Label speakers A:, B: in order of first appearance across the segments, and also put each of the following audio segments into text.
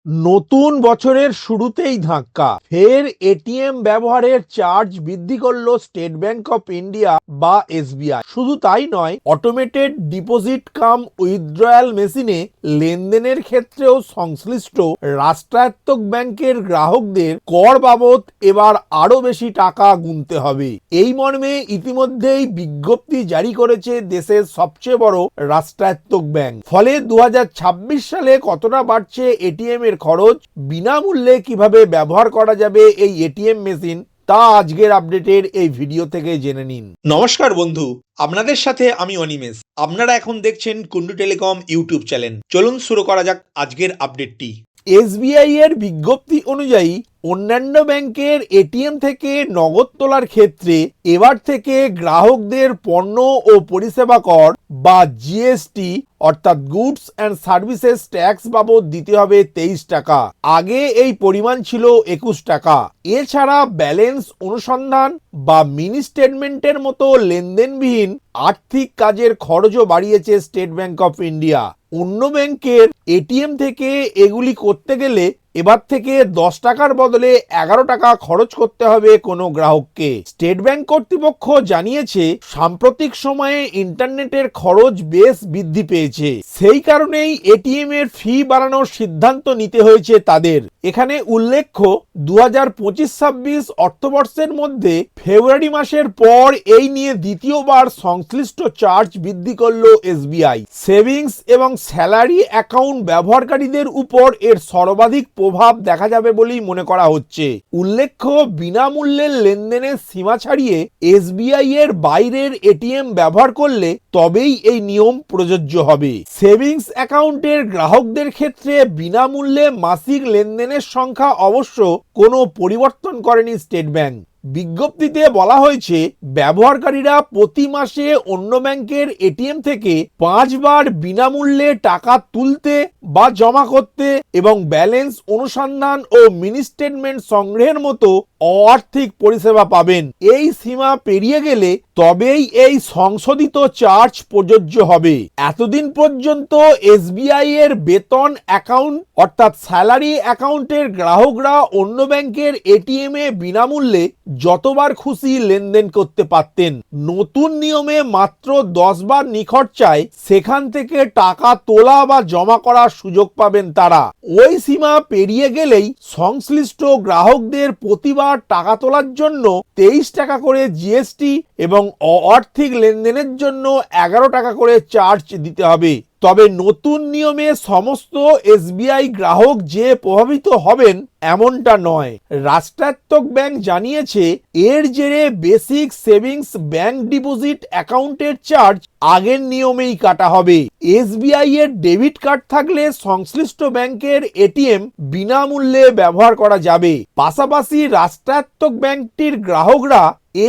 A: নতুন বছরের শুরুতেই ধাক্কা, ফের এটিএম ব্যবহারের চার্জ বৃদ্ধি করলো স্টেট ব্যাংক অফ ইন্ডিয়া বা এসবিআই। শুধু তাই নয়, অটোমেটেড ডিপোজিট কাম উইথড্রয়াল মেশিনে লেনদেনের ক্ষেত্রেও সংশ্লিষ্ট রাষ্ট্রায়ত্ত ব্যাংকের গ্রাহকদের কর বাবদ এবার আরো বেশি টাকা গুনতে হবে। এই মর্মে ইতিমধ্যেই বিজ্ঞপ্তি জারি করেছে দেশের সবচেয়ে বড় রাষ্ট্রায়ত্ত ব্যাংক। ফলে 2026 সালে কতটা বাড়ছে এটিএম এর খরচ, বিনামূল্যে কিভাবে ব্যবহার করা যাবে এই এটিএম মেশিন, তা আজকের আপডেটের এই ভিডিও থেকে জেনে নিন।
B: নমস্কার বন্ধু, আপনাদের সাথে আমি অনিমেষ। আপনারা এখন দেখছেন কুন্ডু টেলিকম ইউটিউব চ্যানেল। চলুন শুরু করা যাক আজকের আপডেটটি।
A: এসবিআই এর বিজ্ঞপ্তি অনুযায়ী অন্যান্য ব্যাংকের এটিএম থেকে নগদ তোলার ক্ষেত্রে এবার থেকে গ্রাহকদের পণ্য ও পরিষেবা কর বা জিএসটি অর্থাৎ গুডস অ্যান্ড সার্ভিসেস ট্যাক্স বাবদ দিতে হবে 23 টাকা। আগে এই পরিমাণ ছিল 21 টাকা। এছাড়া ব্যালেন্স অনুসন্ধান বা মিনি স্টেটমেন্টের মতো লেনদেনবিহীন আর্থিক কাজের খরচও বাড়িয়েছে স্টেট ব্যাংক অফ ইন্ডিয়া। অন্য ব্যাংকের এটিএম থেকে এগুলি করতে গেলে এবার থেকে 10 টাকার বদলে 11 টাকা খরচ করতে হবে কোনো গ্রাহককে। স্টেট ব্যাংক কর্তৃপক্ষ জানিয়েছে, সাম্প্রতিক সময়ে ইন্টারনেটের খরচ বেশ বৃদ্ধি পেয়েছে, সেই কারণেই এটিএম এর ফি বাড়ানোর সিদ্ধান্ত নিতে হয়েছে তাদের। এখানে উল্লেখ্য, 2025-26 অর্থবর্ষের মধ্যে ফেব্রুয়ারি মাসের পর এই নিয়ে দ্বিতীয়বার সংশ্লিষ্ট চার্জ বৃদ্ধি করলো এসবিআই। সেভিংস এবং স্যালারি অ্যাকাউন্ট ব্যবহারকারীদের উপর এর সর্বাধিক প্রভাব দেখা যাবে বলেই মনে করা হচ্ছে। উল্লেখ্য, বিনামূল্যের লেনদেনের সীমা ছাড়িয়ে এসবিআই এর বাইরের এটিএম ব্যবহার করলে তবেই এই নিয়ম প্রযোজ্য হবে। সেভিংস অ্যাকাউন্টের গ্রাহকদের ক্ষেত্রে বিনামূল্যে মাসিক লেনদেনের সংখ্যা অবশ্য কোনো পরিবর্তন করেনি স্টেট ব্যাংক। বিজ্ঞপ্তিতে বলা হয়েছে, ব্যবহারকারীরা প্রতি মাসে অন্য ব্যাংকের এটিএম থেকে 5 বার বিনামূল্যে টাকা তুলতে বা জমা করতে এবং ব্যালেন্স অনুসন্ধান ও মিনি স্টেটমেন্ট সংগ্রহের মতো আর্থিক পরিষেবা পাবেন। এই সীমা পেরিয়ে গেলে তবেই এই সংশোধিত চার্জ প্রযোজ্য হবে। এতদিন পর্যন্ত এসবিআই এর বেতন অ্যাকাউন্ট অর্থাৎ স্যালারি অ্যাকাউন্টের গ্রাহকরা অন্য ব্যাংকের এটিএম এ বিনামূল্যে যতবার খুশি লেনদেন করতে পারতেন। নতুন নিয়মে মাত্র 10 বার নিখরচায় সেখান থেকে টাকা তোলা বা জমা করার সুযোগ পাবেন তারা। ওই সীমা পেরিয়ে গেলেই সংশ্লিষ্ট গ্রাহকদের প্রতিবার টাকা তোলার জন্য 23 টাকা করে জিএসটি এবং আর্থিক লেনদেনের জন্য 11 টাকা করে চার্জ দিতে হবে। তবে নতুন নিয়মে সমস্ত এসবিআই গ্রাহক যে প্রভাবিত হবেন এমনটা নয়। রাষ্ট্রায়ত্ত ব্যাংক জানিয়েছে, এর জেরে বেসিক সেভিংস ব্যাংক ডিপোজিট অ্যাকাউন্টের চার্জ আগের নিয়মেই কাটা হবে। এসবিআই এর ডেবিট কার্ড থাকলে সংশ্লিষ্ট ব্যাংকের এটিএম বিনামূল্যে ব্যবহার করা যাবে। পাশাপাশি রাষ্ট্রায়ত্ত ব্যাংকটির গ্রাহকরা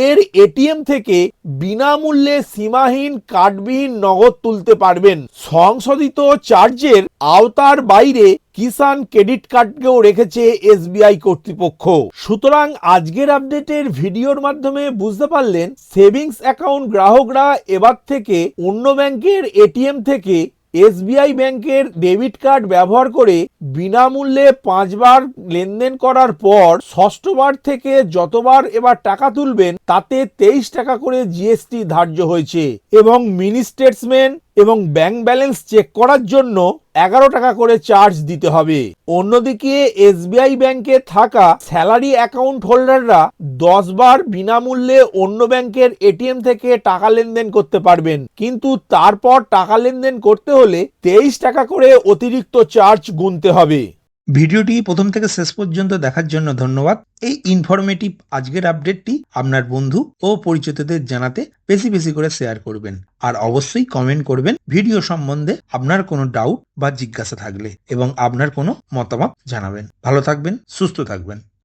A: এর এটিএম থেকে বিনামূল্যে সীমাহীন কার্ডবিহীন নগদ তুলতে পারবেন। সংশোধিত চার্জের আওতার বাইরে কিষাণ ক্রেডিট কার্ডকেও রেখেছে এসবিআই কর্তৃপক্ষ। সুতরাং আজকের আপডেটের ভিডিওর মাধ্যমে বুঝতে পারলেন, সেভিংস অ্যাকাউন্ট গ্রাহকরা এবার থেকে অন্য ব্যাংকের এটিএম থেকে এসবিআই ব্যাংকের ডেবিট কার্ড ব্যবহার করে বিনামূল্যে 5 বার লেনদেন করার পর ষষ্ঠবার থেকে যতবার এবার টাকা তুলবেন তাতে 23 টাকা করে জিএসটি ধার্য হয়েছে এবং মিনি স্টেটমেন্ট এবং ব্যাংক ব্যালেন্স চেক করার জন্য 11 টাকা করে চার্জ দিতে হবে। অন্যদিকে এসবিআই ব্যাংকে থাকা স্যালারি অ্যাকাউন্ট হোল্ডাররা 10 বার বিনামূল্যে অন্য ব্যাংকের এটিএম থেকে টাকা লেনদেন করতে পারবেন, কিন্তু তারপর টাকা লেনদেন করতে হলে 23 টাকা করে অতিরিক্ত চার্জ গুনতে হবে।
C: ভিডিওটি প্রথম থেকে শেষ পর্যন্ত দেখার জন্য ধন্যবাদ। এই ইনফরমেটিভ আজকের আপডেটটি আপনার বন্ধু ও পরিচিতদের জানাতে বেশি বেশি করে শেয়ার করবেন, আর অবশ্যই কমেন্ট করবেন ভিডিও সম্বন্ধে আপনার কোনো ডাউট বা জিজ্ঞাসা থাকলে, এবং আপনার কোনো মতামত জানাবেন। ভালো থাকবেন, সুস্থ থাকবেন।